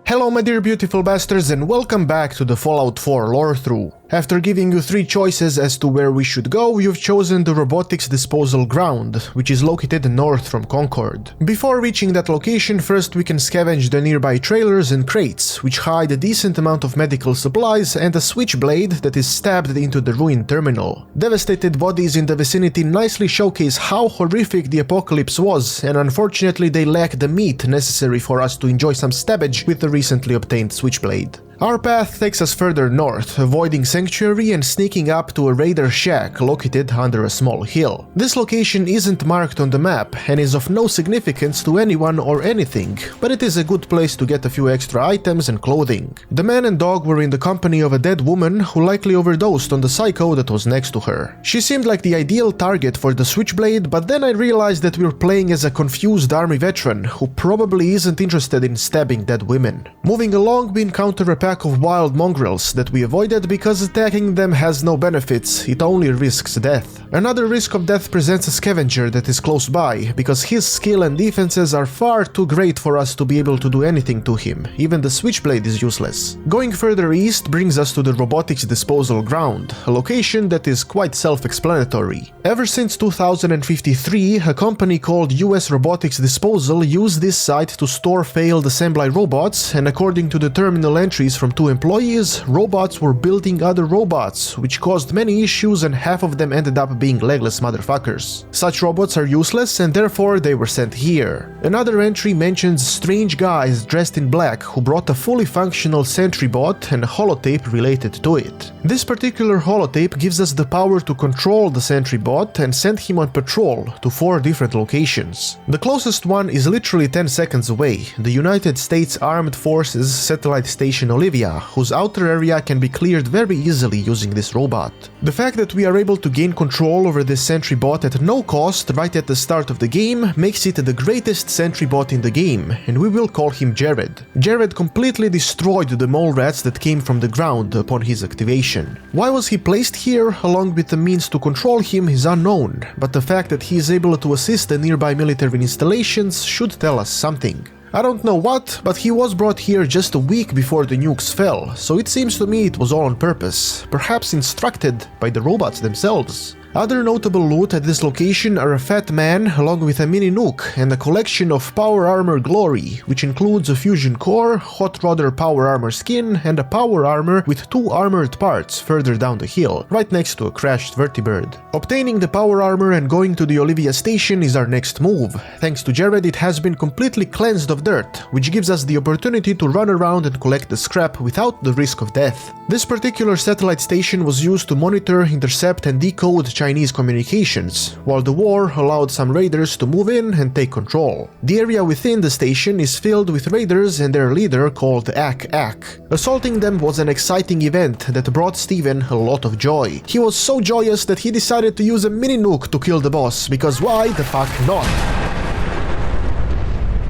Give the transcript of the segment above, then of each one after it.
Hello my dear beautiful bastards and welcome back to the Fallout 4 Lorethrough. After giving you 3 choices as to where we should go, you've chosen the Robotics Disposal Ground, which is located north from Concord. Before reaching that location, first we can scavenge the nearby trailers and crates, which hide a decent amount of medical supplies and a switchblade that is stabbed into the ruined terminal. Devastated bodies in the vicinity nicely showcase how horrific the apocalypse was, and unfortunately they lack the meat necessary for us to enjoy some stabbage with the recently obtained switchblade. Our path takes us further north, avoiding Sanctuary and sneaking up to a raider shack located under a small hill. This location isn't marked on the map and is of no significance to anyone or anything, but it is a good place to get a few extra items and clothing. The man and dog were in the company of a dead woman who likely overdosed on the psycho that was next to her. She seemed like the ideal target for the switchblade, but then I realized that we're playing as a confused army veteran who probably isn't interested in stabbing dead women. Moving along, we encounter a pack of wild mongrels that we avoided because attacking them has no benefits, it only risks death. Another risk of death presents a scavenger that is close by, because his skill and defenses are far too great for us to be able to do anything to him, even the switchblade is useless. Going further east brings us to the Robotics Disposal Ground, a location that is quite self-explanatory. Ever since 2053, a company called US Robotics Disposal used this site to store failed assembly robots, and according to the terminal entries from 2 employees, robots were building other robots, which caused many issues and half of them ended up being legless motherfuckers. Such robots are useless and therefore they were sent here. Another entry mentions strange guys dressed in black who brought a fully functional SENTRY bot and a holotape related to it. This particular holotape gives us the power to control the SENTRY bot and send him on patrol to 4 different locations. The closest one is literally 10 seconds away, the United States Armed Forces Satellite Station Olivia, whose outer area can be cleared very easily using this robot. The fact that we are able to gain control over this SENTRY bot at no cost right at the start of the game makes it the greatest SENTRY bot in the game, and we will call him Jared. Jared completely destroyed the mole rats that came from the ground upon his activation. Why was he placed here along with the means to control him is unknown, but the fact that he is able to assist the nearby military installations should tell us something. I don't know what, but he was brought here just a week before the nukes fell, so it seems to me it was all on purpose, perhaps instructed by the robots themselves. Other notable loot at this location are a fat man along with a mini nuke and a collection of power armor glory, which includes a fusion core, hot rodder power armor skin, and a power armor with 2 armored parts further down the hill, right next to a crashed vertibird. Obtaining the power armor and going to the Olivia station is our next move. Thanks to Jared, it has been completely cleansed of dirt, which gives us the opportunity to run around and collect the scrap without the risk of death. This particular satellite station was used to monitor, intercept, and decode Chinese communications, while the war allowed some raiders to move in and take control. The area within the station is filled with raiders and their leader called ack-ack. Assaulting them was an exciting event that brought Steven a lot of joy. He was so joyous that he decided to use a mini nuke to kill the boss, because why the fuck not?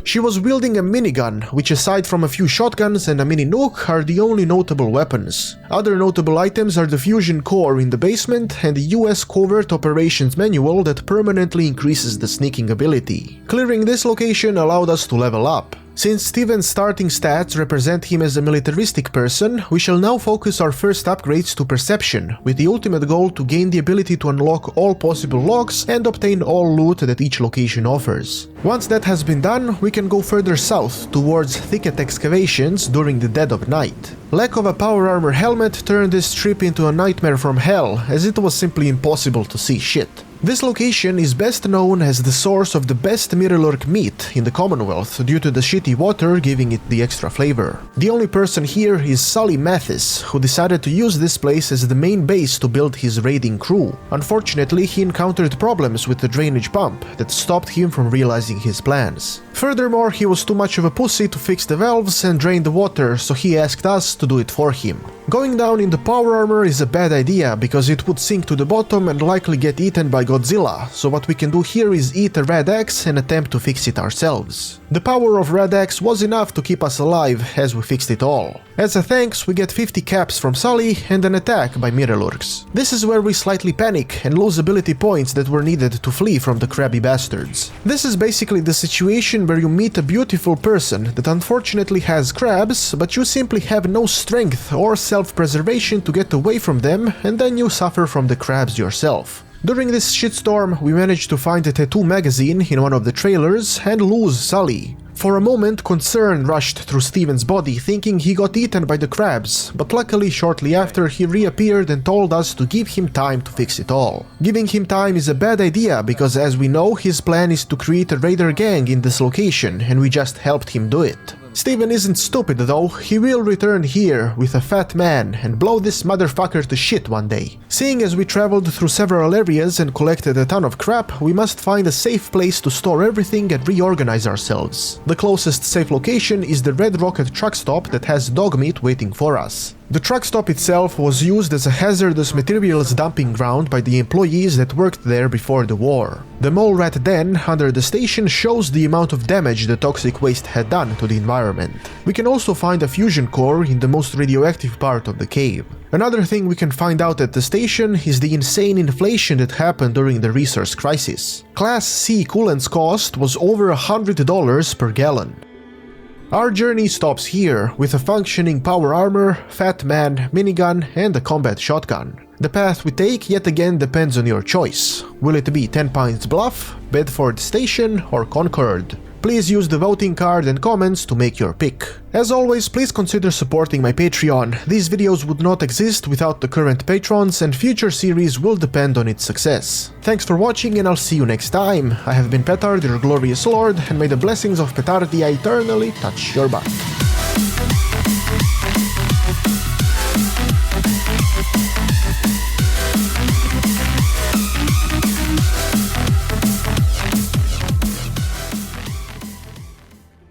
She was wielding a minigun, which aside from a few shotguns and a mini nuke are the only notable weapons. Other notable items are the fusion core in the basement and the US Covert Operations Manual that permanently increases the sneaking ability. Clearing this location allowed us to level up. Since Steven's starting stats represent him as a militaristic person, we shall now focus our first upgrades to Perception, with the ultimate goal to gain the ability to unlock all possible locks and obtain all loot that each location offers. Once that has been done, we can go further south towards Thicket Excavations during the dead of night. Lack of a power armor helmet turned this trip into a nightmare from hell, as it was simply impossible to see shit. This location is best known as the source of the best mirrorlurk meat in the Commonwealth due to the shitty water giving it the extra flavor. The only person here is Sully Mathis, who decided to use this place as the main base to build his raiding crew. Unfortunately, he encountered problems with the drainage pump that stopped him from realizing his plans. Furthermore, he was too much of a pussy to fix the valves and drain the water, so he asked us to do it for him. Going down in the power armor is a bad idea because it would sink to the bottom and likely get eaten by Godzilla, so what we can do here is eat a red axe and attempt to fix it ourselves. The power of Red Axe was enough to keep us alive as we fixed it all. As a thanks, we get 50 caps from Sully and an attack by Mirrorlurks. This is where we slightly panic and lose ability points that were needed to flee from the crabby bastards. This is basically the situation where you meet a beautiful person that unfortunately has crabs, but you simply have no strength or self-preservation to get away from them, and then you suffer from the crabs yourself. During this shitstorm, we managed to find a tattoo magazine in one of the trailers and lose Sully. For a moment, concern rushed through Steven's body, thinking he got eaten by the crabs, but luckily shortly after he reappeared and told us to give him time to fix it all. Giving him time is a bad idea, because as we know, his plan is to create a raider gang in this location, and we just helped him do it. Steven isn't stupid though, he will return here with a fat man and blow this motherfucker to shit one day. Seeing as we traveled through several areas and collected a ton of crap, we must find a safe place to store everything and reorganize ourselves. The closest safe location is the Red Rocket truck stop that has dog meat waiting for us. The truck stop itself was used as a hazardous materials dumping ground by the employees that worked there before the war. The mole rat den under the station shows the amount of damage the toxic waste had done to the environment. We can also find a fusion core in the most radioactive part of the cave. Another thing we can find out at the station is the insane inflation that happened during the resource crisis. Class C coolant's cost was over $100 per gallon. Our journey stops here, with a functioning power armor, fat man, minigun, and a combat shotgun. The path we take yet again depends on your choice. Will it be 10 Pines Bluff, Bedford Station, or Concord? Please use the voting card and comments to make your pick. As always, please consider supporting my Patreon. These videos would not exist without the current patrons, and future series will depend on its success. Thanks for watching, and I'll see you next time. I have been Petard, your glorious lord, and may the blessings of Petardia eternally touch your butt.